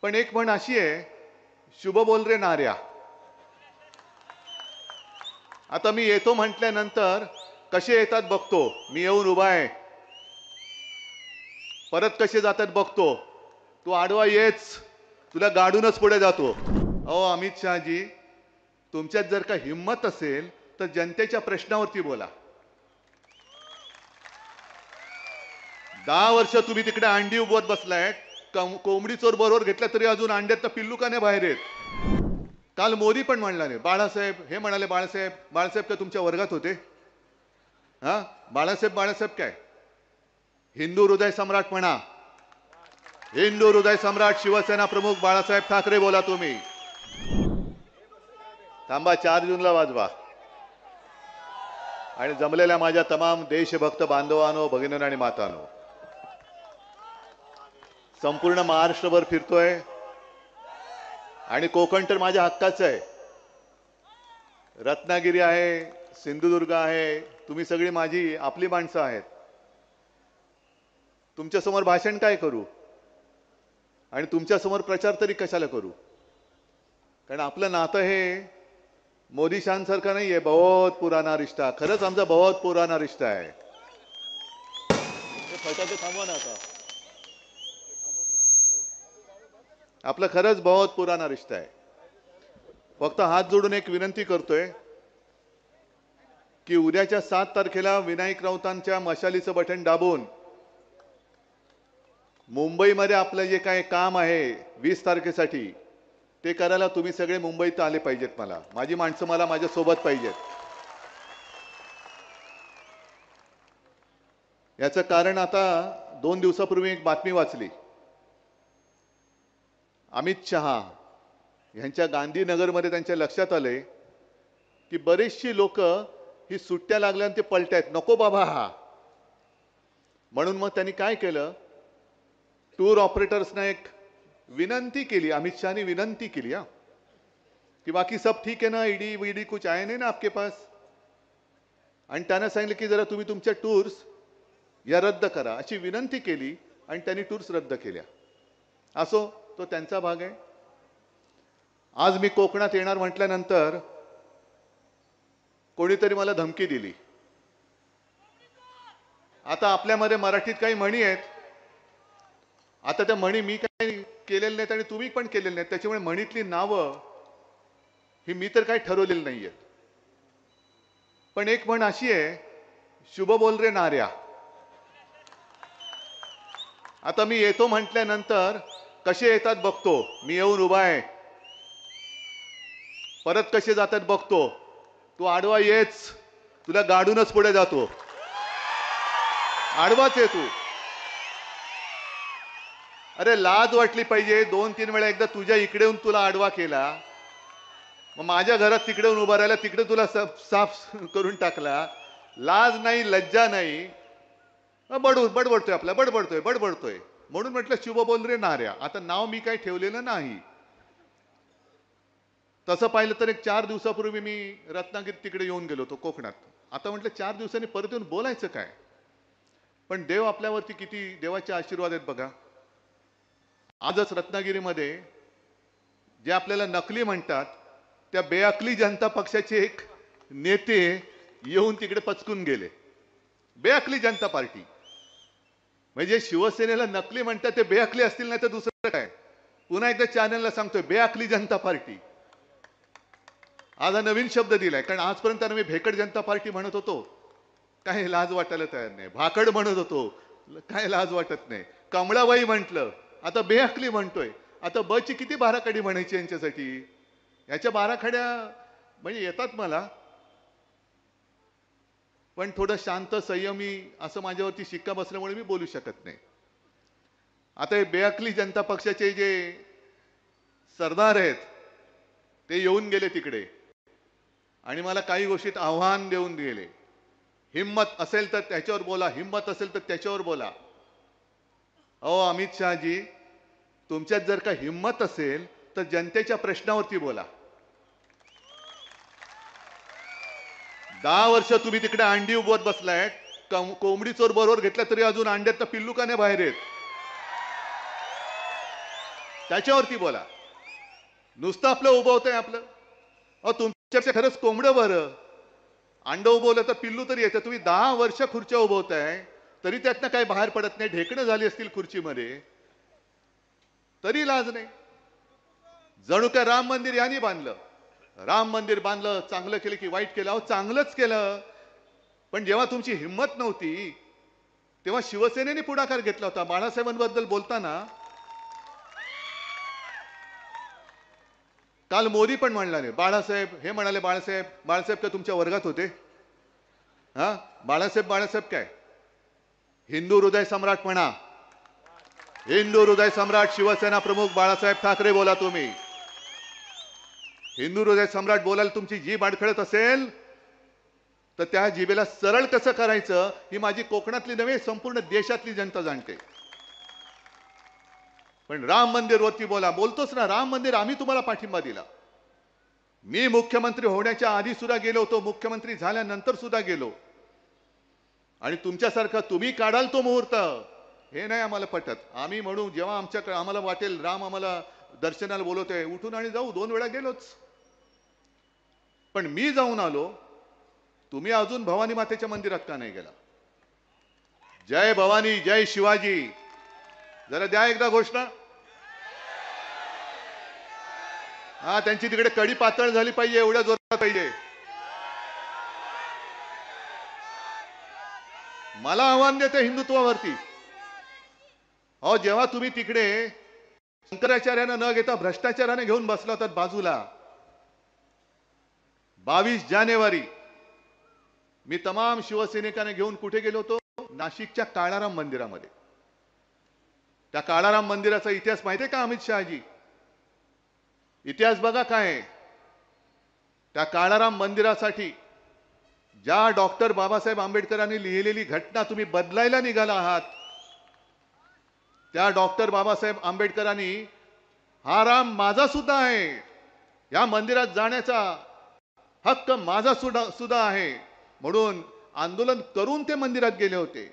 पण एक म्हण अशी आहे, शुभ बोल रे नाऱ्या. आता मी येतो म्हटल्यानंतर कसे येतात बघतो, मी येऊन उभा आहे, परत कसे जातात बघतो. तू आडवा येच, तुला गाडूनच पुढे जातो. अहो अमित शहाजी, तुमच्यात जर का हिम्मत असेल तर जनतेच्या प्रश्नावरती बोला. 10 वर्ष तुम्ही तिकडे अंडी उभवत बसलाय. कोंबडी चोर बरोबर घेतला तरी अजून अंड्यात पिल्लू का नाही बाहेर येत. काल मोदी पण म्हणला, बाळासाहेब हे म्हणाले, बाळासाहेब का तुमच्या वर्गात होते? हा, बाळासाहेब काय हिंदू हृदय सम्राट म्हणा, हिंदू हृदय सम्राट शिवसेना प्रमुख बाळासाहेब ठाकरे बोला तुम्ही. थांबा, 4 जूनला वाजवा. आणि जमलेल्या माझ्या तमाम देशभक्त बांधवांनो, भगिनींनो आणि मातांनो, संपूर्ण महाराष्ट्रभर फिरतोय आणि कोकण तर माझ्या हक्काचं आहे. रत्नागिरी आहे, सिंधुदुर्ग आहे, तुम्ही सगळी माझी आपली माणसं आहेत. तुमच्या समोर भाषण काय करू आणि तुमच्या समोर प्रचार तरी कशाला करू? कारण आपलं नातं हे मोदी शानसारखं नाहीये, बहुत पुराना रिश्ता. खरंच आमचा बहुत पुराना रिश्ता आहे. फटाके थांबवा ना आता. आपलं खरंच बहुत पुराना रिश्ता आहे. फक्त हात जोडून एक विनंती करतोय की उद्याच्या 7 तारखेला विनायक राऊतांच्या मशालीचं बटन दाबून मुंबईमध्ये आपलं जे काही काम आहे 20 तारखेसाठी ते करायला तुम्ही सगळे मुंबईत आले पाहिजेत. माझी माणसं माझ्या सोबत पाहिजेत. याचं कारण आता 2 दिवसापूर्वी एक बातमी वाचली. अमित शहा यांच्या गांधीनगरमध्ये त्यांच्या लक्षात आले की बरेचशी लोक ही सुट्ट्या लागल्यानं ते पलटायत, नको बाबा हा. म्हणून मग त्यांनी काय केलं, टूर ऑपरेटर्सना एक विनंती केली. अमित शहानी विनंती केली कि बाकी सब ठीक है ना, ईडी वीडी कुछ आए नहीं ना आपके पास. आणि त्यांना सांगितलं की जरा तुम्ही तुमच्या टूर्स या रद्द करा, अशी विनंती केली आणि त्यांनी टूर्स रद्द केल्या. असो, तो त्यांचा भाग आहे. आज मी कोकणात येणार म्हटल्यानंतर कोणीतरी मला धमकी दिली. आता आपल्यामध्ये मराठीत काही म्हणी आहेत. आता त्या म्हणी मी काही केलेल्या नाहीत आणि तुम्ही पण केलेल्या नाहीत. त्याच्यामुळे म्हणीतली नावं ही मी तर काही ठरवलेली नाहीये. पण एक म्हण अशी आहे, शुभ बोल रे नाऱ्या. आता मी येतो म्हटल्यानंतर कसे येतात बघतो, मी येऊन उभा आहे, परत कसे जातात बघतो. तू आडवा येच, तुला गाडूनच पुढे जातो. आडवाच आहे तू. अरे लाज वाटली पाहिजे. 2-3 वेळा एकदा तुझ्या इकडे येऊन तुला आडवा केला, मग माझ्या घरात तिकडे येऊन उभा राहिला, तिकडे तुला साफ करून टाकला. लाज नाही, लज्जा नाही. बडबडतोय आपला, बडबडतोय. म्हणून म्हटलं शुभ बोल रे नाऱ्या. आता नाव मी काही ठेवलेलं नाही. तसं पाहिलं तर एक 4 दिवसापूर्वी मी रत्नागिरी तिकडे येऊन गेलो होतो कोकणात. आता म्हटलं 4 दिवसांनी परत येऊन बोलायचं काय. पण देव आपल्यावरती किती देवाचे आशीर्वाद आहेत बघा. आजच रत्नागिरीमध्ये जे आपल्याला नकली म्हणतात त्या बेअकली जनता पक्षाचे एक नेते येऊन तिकडे पचकून गेले. बेअकली जनता पार्टी म्हणजे शिवसेनेला नकली म्हणतात ते बेअकली असतील, नाही तर दुसरं काय. पुन्हा एकदा चॅनलला सांगतोय, बेअकली जनता पार्टी. आज हा नवीन शब्द दिलाय, कारण आजपर्यंत मी भेकड जनता पार्टी म्हणत होतो, काही लाज वाटायला तयार नाही. भाकड म्हणत होतो, काय लाज वाटत नाही. कमळाबाई म्हटलं, आता बेअकली म्हणतोय. आता बची किती बाराखडी म्हणायची यांच्यासाठी. याच्या बाराखड्या म्हणजे येतात मला, पण थोडं शांत संयमी असं माझ्यावरती शिक्का बसल्यामुळे मी बोलू शकत नाही. आता हे बेअकली जनता पक्षाचे जे सरदार आहेत ते येऊन गेले तिकडे आणि मला काही गोष्टीत आव्हान देऊन गेले. हिम्मत असेल तर त्याच्यावर बोला, हिम्मत असेल तर त्याच्यावर बोला. अहो अमित शहाजी, तुमच्यात जर का हिम्मत असेल तर जनतेच्या प्रश्नावरती बोला. 10 वर्ष तुम्ही तिकडे अंडी उभवत बसलाय. कोंबडी चोर बरोबर घेतला तरी अजून अंड्यात पिल्लू का नाही बाहेर येत. त्याच्यावरती बोला. नुसतं आपलं उभं होतंय आपलं. अहो तुमच्यापेक्षा खरंच कोंबडं बरं. अंड उभवलं तर पिल्लू तरी येतं. तुम्ही 10 वर्ष खुर्च्या उभवताय तरी त्यातनं काही बाहेर पडत नाही. ढेकणं झाली असतील खुर्चीमध्ये तरी लाज नाही. जणू काय राम मंदिर यांनी बांधलं. राम मंदिर बांधलं, चांगलं केलं की वाईट केलं? अहो चांगलंच केलं. पण जेव्हा तुमची हिंमत नव्हती तेव्हा शिवसेनेने पुढाकार घेतला होता. बाळासाहेबांबद्दल बोलताना काल मोदी पण म्हणला नाही. बाळासाहेब हे म्हणाले, बाळासाहेब बाळासाहेब काय तुमच्या वर्गात होते? हा, बाळासाहेब काय? हिंदू हृदय सम्राट म्हणा. हिंदू हृदय सम्राट शिवसेना प्रमुख बाळासाहेब ठाकरे बोला तुम्ही. हिंदू हृदय सम्राट बोलायला तुमची जीभ अडखळत असेल तर त्या जिभेला सरळ कसं करायचं ही माझी कोकणातली नव्हे संपूर्ण देशातली जनता जाणते. पण राम मंदिर वरती बोला. बोलतोच ना, राम मंदिर आम्ही तुम्हाला पाठिंबा दिला. मी मुख्यमंत्री होण्याच्या आधी सुद्धा गेलो होतो, मुख्यमंत्री झाल्यानंतर सुद्धा गेलो. आणि तुमच्यासारखं तुम्ही काढाल तो मुहूर्त हे नाही आम्हाला पटत. आम्ही म्हणू जेव्हा आमच्याकडे आम्हाला वाटेल राम आम्हाला दर्शनाला बोलवतोय उठून आणि जाऊ. 2 वेळा गेलोच. पण मी जाऊन आलो, तुम्ही अजून भवानी मातेच्या मंदिरात का नाही गेला? जय भवानी, जय शिवाजी. जरा द्या एकदा घोषणा. हा, त्यांची तिकडे कडी पातळ झाली पाहिजे, एवढ्या जोरात पाहिजे. मला आव्हान देते हिंदुत्वावरती. अहो जेव्हा तुम्ही तिकडे शंकराचार्यानं न घेता भ्रष्टाचाराने घेऊन बसला होता बाजूला, 22 जानेवारी मी तमाम शिवसैनिकांना घेऊन कुठे गेलो होतो? नाशिकच्या काळाराम मंदिरामध्ये. त्या काळाराम मंदिराचा इतिहास माहिती आहे का अमित शहाजी? इतिहास बघा काय आहे. त्या काळाराम मंदिरासाठी ज्या डॉक्टर बाबासाहेब आंबेडकरांनी लिहिलेली घटना तुम्ही बदलायला निघाला आहात, त्या डॉक्टर बाबासाहेब आंबेडकरांनी हा राम माझा सुद्धा आहे, या मंदिरात जाण्याचा हक्क माझा सुद्धा आहे म्हणून आंदोलन करून ते मंदिरात गेले होते.